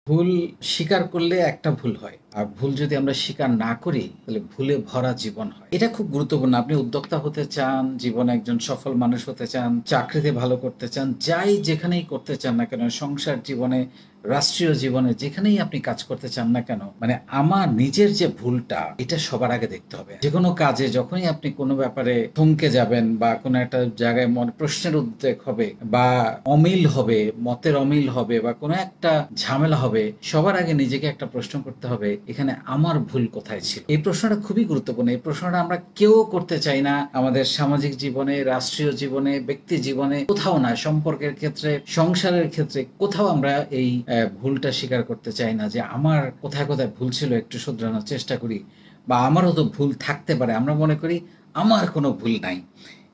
ভুল স্বীকার করলে একটা ভুল হয়। আর ভুল যদি আমরা স্বীকার না করি, তাহলে ভুলে ভরা জীবন হয়। এটা খুব গুরুত্বপূর্ণ। আপনি উদ্যোক্তা হতে চান, জীবনে একজন সফল মানুষ হতে চান, চাকরিতে ভালো করতে চান, যাই যেখানেই করতে চান না কেন, সংসার জীবনে, রাষ্ট্রীয় জীবনে যেখানেই আপনি কাজ করতে চান না কেন, মানে আমার নিজের যে ভুলটা, এটা সবার আগে দেখতে হবে। যেকোনো কাজে যখনই আপনি কোনো ব্যাপারে থমকে যাবেন বা কোনো একটা জায়গায় প্রশ্নের উদ্রেক হবে বা অমিল হবে, মতের অমিল হবে বা কোনো একটা ঝামেলা হবে, সবার আগে নিজেকে একটা প্রশ্ন করতে হবে, এখানে আমার ভুল কোথায় ছিল? এই প্রশ্নটা খুবই গুরুত্বপূর্ণ। এই প্রশ্নটা আমরা কেউ করতে চাই না। আমাদের সামাজিক জীবনে, রাষ্ট্রীয় জীবনে, ব্যক্তি জীবনে কোথাও না, সম্পর্কের ক্ষেত্রে, সংসারের ক্ষেত্রে কোথাও আমরা এই ভুলটা স্বীকার করতে চাই না যে আমার কোথায় কোথায় ভুল ছিল, একটু শুধরানোর চেষ্টা করি, বা আমারও তো ভুল থাকতে পারে। আমরা মনে করি আমার কোনো ভুল নাই।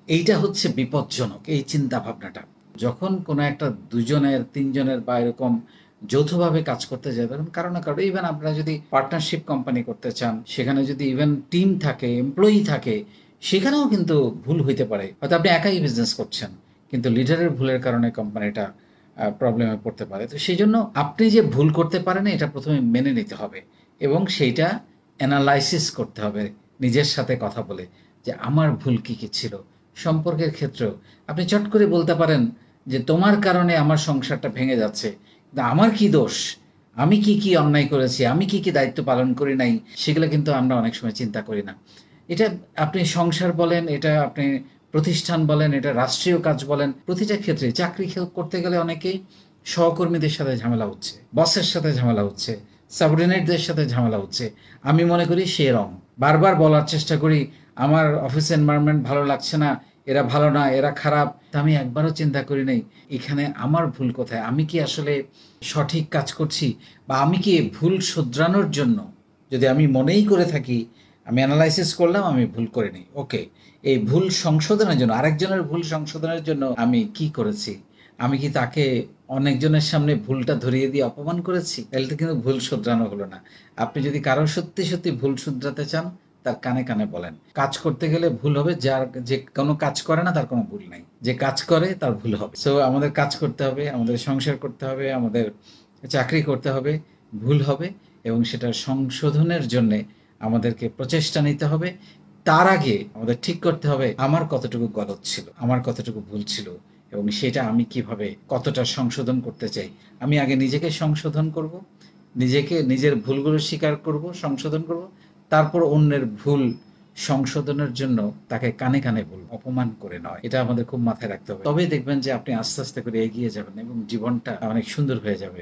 এইটা হচ্ছে বিপজ্জনক, এই চিন্তা ভাবনাটা। যখন কোনো একটা ২ জনের, ৩ জনের বা এরকম যৌথভাবে কাজ করতে যায়, তখন কারো না কারো, ইভেন আপনারা যদি পার্টনারশিপ কোম্পানি করতে চান, সেখানে যদি ইভেন টিম থাকে, এমপ্লয়ি থাকে, সেখানেও কিন্তু ভুল হইতে পারে। হয়তো আপনি একাই বিজনেস করছেন, কিন্তু লিডারের ভুলের কারণে কোম্পানিটা প্রবলেমে পড়তে পারে। তো সেইজন্য আপনি যে ভুল করতে পারেন, এটা ১ম এ মেনে নিতে হবে এবং সেইটা এনালাইসিস করতে হবে নিজের সাথে কথা বলে যে আমার ভুল কি, কি ছিল? সম্পর্কের ক্ষেত্রেও আপনি চট করে বলতে পারেন যে, "তোমার কারণে আমার সংসারটা ভেঙে যাচ্ছে। কিন্তু আমার কি দোষ? আমি কি, কি অন্যায় করেছি? আমি কি, কি দায়িত্ব পালন করি নাই?" সেগুলো কিন্তু আমরা অনেক সময় চিন্তা করি না। এটা আপনি সংসার বলেন, এটা আপনি প্রতিষ্ঠান বলেন, এটা রাষ্ট্রীয় কাজ বলেন, প্রতিটা ক্ষেত্রে চাকরি করতে গেলে অনেকেই সহকর্মীদের সাথে ঝামেলা হচ্ছে, বসের সাথে ঝামেলা হচ্ছে, সাবঅর্ডিনেটদের সাথে ঝামেলা হচ্ছে। আমি মনে করি সে রং। বারবার বলার চেষ্টা করি, "আমার অফিস এনভায়রনমেন্ট ভালো লাগছে না, এরা ভালো না, এরা খারাপ।" তা আমি একবারও চিন্তা করি নাই, এখানে আমার ভুল কোথায়? আমি কি আসলে সঠিক কাজ করছি? বা আমি কি ভুল শুধরানোর জন্য, যদি আমি মনেই করে থাকি, আমি এনালাইসিস করলাম আমি ভুল করিনি। ওকে। এই ভুল সংশোধনের জন্য, আরেকজনের ভুল সংশোধনের জন্য আমি কি করেছি? আমি কি তাকে অনেকজনের সামনে ভুলটা ধরিয়ে দিয়ে অপমান করেছি? তাহলে তো কিন্তু ভুল শুধরানো হলো না। আপনি যদি কারো সত্যি, সত্যি ভুল শুধরাতে চান, তার কানে, কানে বলেন। কাজ করতে গেলে ভুল হবে, যে কোনো কাজ করে না তার কোনো ভুল নাই। যে কাজ করে তার ভুল হবে। সো আমাদের কাজ করতে হবে, আমাদের সংসার করতে হবে, আমাদের চাকরি করতে হবে, ভুল হবে এবং সেটা সংশোধনের জন্যে আমাদেরকে প্রচেষ্টা নিতে হবে। তার আগে আমাদের ঠিক করতে হবে আমার কতটুকু গলদ ছিল, আমার কতটুকু ভুল ছিল এবং সেটা আমি কিভাবে কতটা সংশোধন করতে চাই। আমি আগে নিজেকে সংশোধন করব, নিজেকে নিজের ভুলগুলো স্বীকার করব, সংশোধন করব। তারপর অন্যের ভুল সংশোধনের জন্য তাকে কানে, কানে বলব, অপমান করে নয়। এটা আমাদের খুব মাথায় রাখতে হবে। তবেই দেখবেন যে আপনি আস্তে, আস্তে করে এগিয়ে যাবেন এবং জীবনটা অনেক সুন্দর হয়ে যাবে।